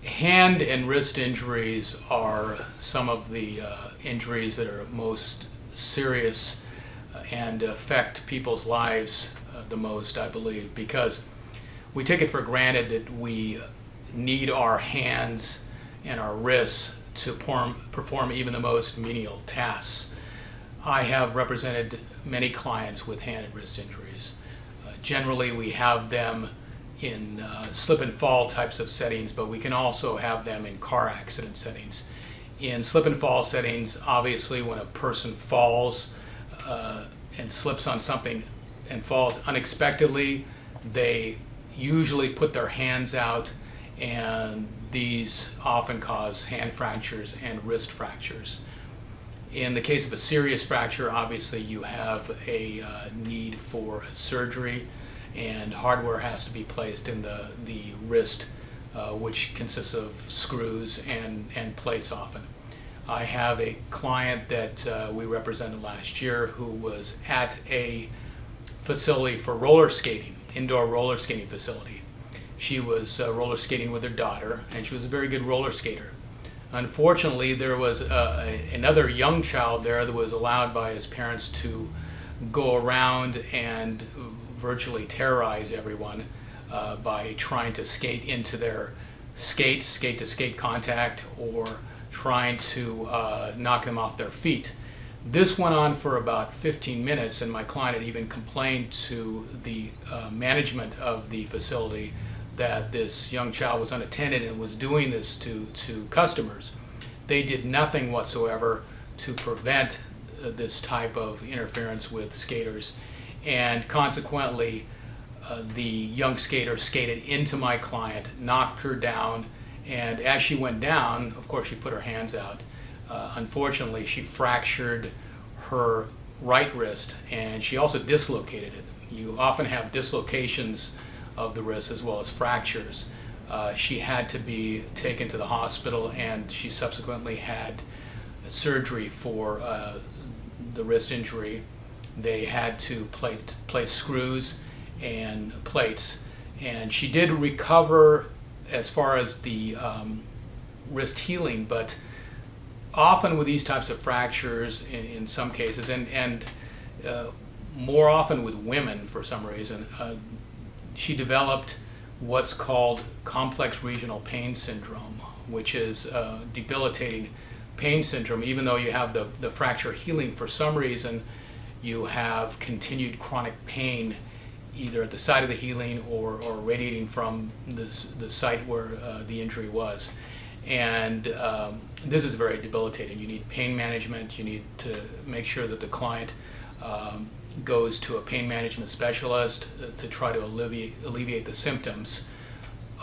Hand and wrist injuries are some of the injuries that are most serious and affect people's lives the most, I believe, because we take it for granted that we need our hands and our wrists to perform even the most menial tasks. I have represented many clients with hand and wrist injuries. Generally, we have them in slip and fall types of settings, but we can also have them in car accident settings. In slip and fall settings, obviously when a person falls and slips on something and falls unexpectedly, they usually put their hands out, and these often cause hand fractures and wrist fractures. In the case of a serious fracture, obviously you have a need for surgery, and hardware has to be placed in the wrist, which consists of screws and plates often. I have a client that we represented last year who was at a facility for roller skating, indoor roller skating facility. She was roller skating with her daughter, and she was a very good roller skater. Unfortunately, there was another young child there that was allowed by his parents to go around and virtually terrorize everyone by trying to skate into their skates, skate-to-skate contact, or trying to knock them off their feet. This went on for about 15 minutes, and my client had even complained to the management of the facility that this young child was unattended and was doing this to customers. They did nothing whatsoever to prevent this type of interference with skaters, and consequently the young skater skated into my client, knocked her down, and as she went down, of course, she put her hands out. Unfortunately, she fractured her right wrist, and she also dislocated it. You often have dislocations of the wrist as well as fractures. She had to be taken to the hospital, and she subsequently had surgery for the wrist injury. They had to place screws and plates, and she did recover as far as the wrist healing, but often with these types of fractures, in some cases, and more often with women for some reason, she developed what's called complex regional pain syndrome, which is debilitating pain syndrome. Even though you have the fracture healing, for some reason you have continued chronic pain either at the site of the healing or radiating from the site where the injury was. And this is very debilitating. You need pain management. You need to make sure that the client goes to a pain management specialist to try to alleviate the symptoms.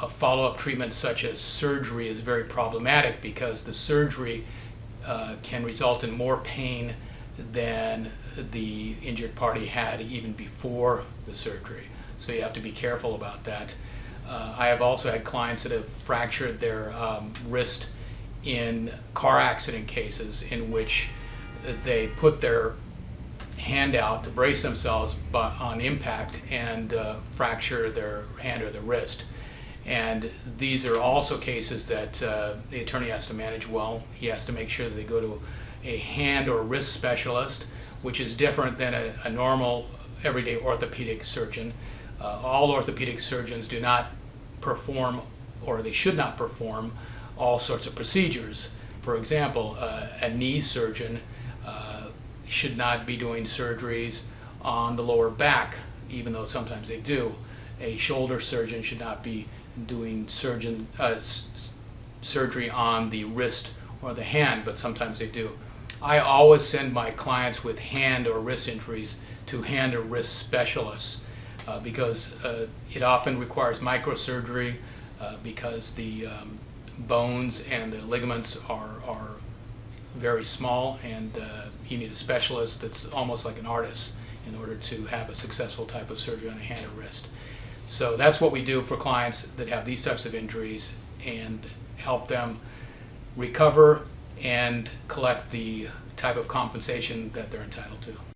A follow-up treatment such as surgery is very problematic because the surgery can result in more pain than the injured party had even before the surgery. So you have to be careful about that. I have also had clients that have fractured their wrist in car accident cases in which they put their hand out to brace themselves on impact and fracture their hand or their wrist. And these are also cases that the attorney has to manage well. He has to make sure that they go to a hand or wrist specialist, which is different than a normal everyday orthopedic surgeon. All orthopedic surgeons do not perform, or they should not perform, all sorts of procedures. For example, a knee surgeon should not be doing surgeries on the lower back, even though sometimes they do. A shoulder surgeon should not be doing surgery on the wrist or the hand, but sometimes they do. I always send my clients with hand or wrist injuries to hand or wrist specialists because it often requires microsurgery because the bones and the ligaments are very small, and you need a specialist that's almost like an artist in order to have a successful type of surgery on a hand or wrist. So that's what we do for clients that have these types of injuries, and help them recover and collect the type of compensation that they're entitled to.